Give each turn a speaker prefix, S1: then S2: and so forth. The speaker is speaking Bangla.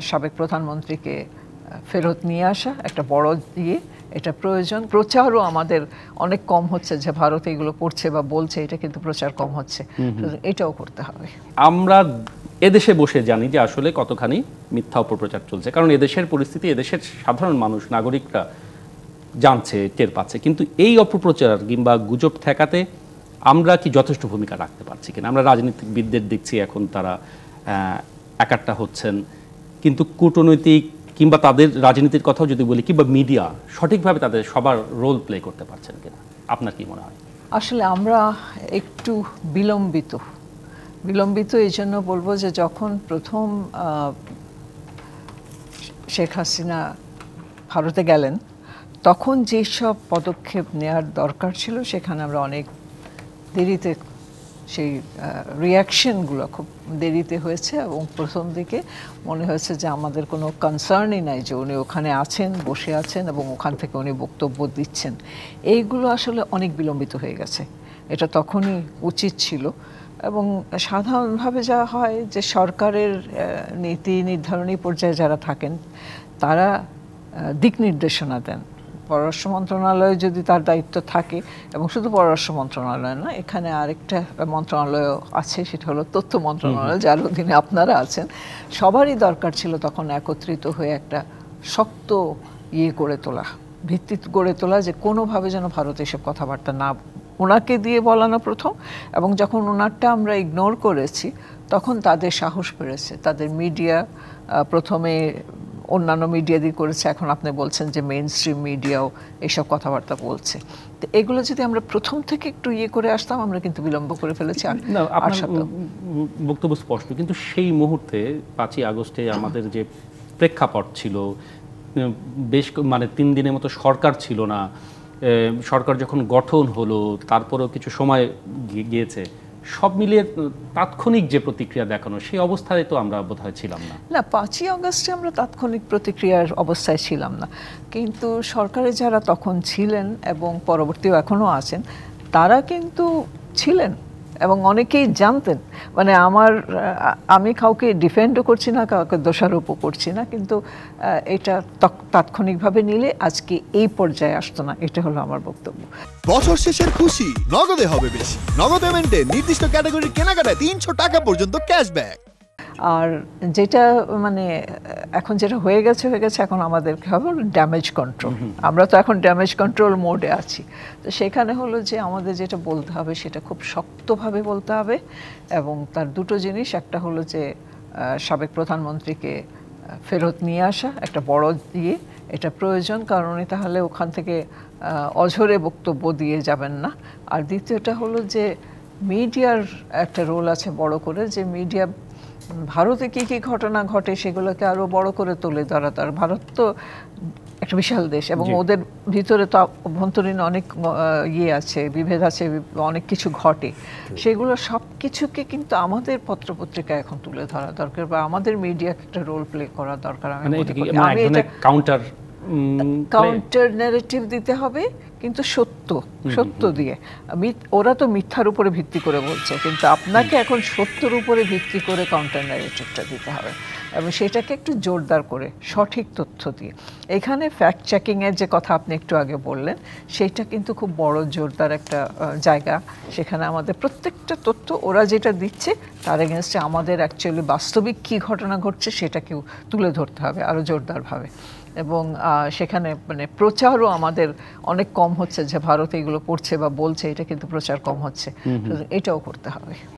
S1: সাবেক প্রধানমন্ত্রীকে ফেরত নিয়ে আসা একটা বড় দিয়ে এটা প্রয়োজন। প্রচারও আমাদের অনেক কম হচ্ছে, যে ভারত এগুলো করছে বা বলছে, এটা কিন্তু প্রচার কম হচ্ছে, এটাও করতে হবে।
S2: আমরা এদেশে বসে জানি যে আসলে কতখানি মিথ্যা অপপ্রচার চলছে, কারণ এদেশের পরিস্থিতি এদেশের সাধারণ মানুষ নাগরিকরা জানছে, টের পাচ্ছে, কিন্তু এই অপপ্রচার কিংবা গুজব ঠেকাতে আমরা কি যথেষ্ট ভূমিকা রাখতে পারছি কিনা? আমরা রাজনীতিবিদদের দেখছি এখন তারা একাট্টা হচ্ছেন, কিন্তু কূটনৈতিক কিংবা তাদের রাজনীতির কথাও যদি বলি, কিংবা মিডিয়া সঠিকভাবে তাদের সবার রোল প্লে করতে পারছেন কিনা, আপনার কি মনে হয়?
S1: আসলে আমরা একটু বিলম্বিত এই জন্য বলবো যে যখন প্রথম শেখ হাসিনা ভারতে গেলেন, তখন যেসব পদক্ষেপ নেওয়ার দরকার ছিল সেখানে আমরা অনেক দেরিতে, সেই রিয়াকশনগুলো খুব দেরিতে হয়েছে, এবং প্রথম দিকে মনে হয়েছে যে আমাদের কোনো কনসার্নই নাই যে উনি ওখানে আছেন, বসে আছেন এবং ওখান থেকে উনি বক্তব্য দিচ্ছেন। এইগুলো আসলে অনেক বিলম্বিত হয়ে গেছে, এটা তখনই উচিত ছিল। এবং সাধারণভাবে যা হয় যে সরকারের নীতি নির্ধারণী পর্যায়ে যারা থাকেন তারা দিক নির্দেশনা দেন। পররাষ্ট্র মন্ত্রণালয়ে যদি তার দায়িত্ব থাকে, এবং শুধু পররাষ্ট্র মন্ত্রণালয় না, এখানে আরেকটা মন্ত্রণালয় আছে, সেটা হলো তথ্য মন্ত্রণালয়, যার অধীনে আপনারা আছেন। সবারই দরকার ছিল তখন একত্রিত হয়ে একটা শক্ত ভিত্তি গড়ে তোলা, যে কোনোভাবে যেন ভারত এসব কথাবার্তা না, ওনাকে দিয়ে বলানো প্রথম, এবং যখন ওনারটা আমরা ইগনোর করেছি তখন তাদের সাহস বেড়েছে, তাদের মিডিয়া প্রথমে অন্যান্য মিডিয়া দিয়ে করেছে, এখন আপনি বলছেন যে মেইন স্ট্রিম মিডিয়াও এইসব কথাবার্তা বলছে। তো এগুলো যদি আমরা প্রথম থেকে একটু করে আসতাম, আমরা কিন্তু বিলম্ব করে ফেলেছি।
S2: বক্তব্য স্পষ্ট, কিন্তু সেই মুহূর্তে 5ই আগস্টে আমাদের যে প্রেক্ষাপট ছিল, বেশ 3 দিনের মতো সরকার ছিল না, সরকার যখন গঠন হলো তারপরেও কিছু সময় গিয়েছে, সব মিলিয়ে তাৎক্ষণিক যে প্রতিক্রিয়া দেখানো, সেই অবস্থায় তো আমরা বোধহয় ছিলাম না।
S1: 5ই আগস্টে আমরা তাৎক্ষণিক প্রতিক্রিয়ার অবস্থায় ছিলাম না, কিন্তু সরকারে যারা তখন ছিলেন এবং পরবর্তীও এখনও আছেন, তারা কিন্তু ছিলেন এবং অনেকেই জানতেন। আমি কাউকে ডিফেন্ডও করছি না, কাউকে দোষারোপও করছি না, কিন্তু এটা তাৎক্ষণিকভাবে নিলে আজকে এই পর্যায়ে আসতো না, এটা হলো আমার বক্তব্য।
S3: বছর শেষের খুশি নগদে হবে বেশি। নগদ পেমেন্টে নির্দিষ্ট ক্যাটাগরির কেনাকাটায় 300 টাকা পর্যন্ত ক্যাশব্যাক।
S1: আর যেটা এখন যেটা হয়ে গেছে, এখন আমাদেরকে হবে ড্যামেজ কন্ট্রোল। আমরা তো এখন ড্যামেজ কন্ট্রোল মোডে আছি। তো সেখানে হলো যে আমাদের যেটা বলতে হবে সেটা খুব শক্তভাবে বলতে হবে, এবং তার দুটো জিনিস, একটা হলো যে সাবেক প্রধানমন্ত্রীকে ফেরত নিয়ে আসা একটা বড় দিয়ে, এটা প্রয়োজন, কারণ উনি তাহলে ওখান থেকে অঝরে বক্তব্য দিয়ে যাবেন না। আর দ্বিতীয়টা হলো যে মিডিয়ার একটা রোল আছে বড় করে, যে মিডিয়া ভারতে কী কী ঘটনা ঘটে সেগুলোকে আরও বড় করে তুলে ধরা। ভারত তো একটা বিশাল দেশ, এবং ওদের ভিতরে তো অভ্যন্তরীণ অনেক আছে, বিভেদ আছে, অনেক কিছু ঘটে, সেগুলো সব কিছুকে কিন্তু আমাদের পত্রপত্রিকা এখন তুলে ধরা দরকার, বা আমাদের মিডিয়াকে একটা রোল প্লে করা দরকার। আমি এটা কাউন্টার ন্যারেটিভ দিতে হবে, কিন্তু সত্য দিয়ে। ওরা তো মিথ্যার উপরে ভিত্তি করে বলছে, কিন্তু আপনাকে এখন সত্যের উপরে ভিত্তি করে কাউন্টার ন্যারেটিভটা দিতে হবে, এবং সেটাকে একটু জোরদার করে সঠিক তথ্য দিয়ে। এখানে ফ্যাক্ট চেকিংয়ের যে কথা আপনি একটু আগে বললেন, সেইটা কিন্তু খুব বড় জোরদার একটা জায়গা। সেখানে আমাদের প্রত্যেকটা তথ্য ওরা যেটা দিচ্ছে তার এগেনস্টে আমাদের অ্যাকচুয়ালি বাস্তবিক কী ঘটনা ঘটছে সেটাকেও তুলে ধরতে হবে আরও জোরদারভাবে। এবং সেখানে প্রচারও আমাদের অনেক কম হচ্ছে, যে ভারত এগুলো করছে বা বলছে, এটা কিন্তু প্রচার কম হচ্ছে, এটাও করতে হবে।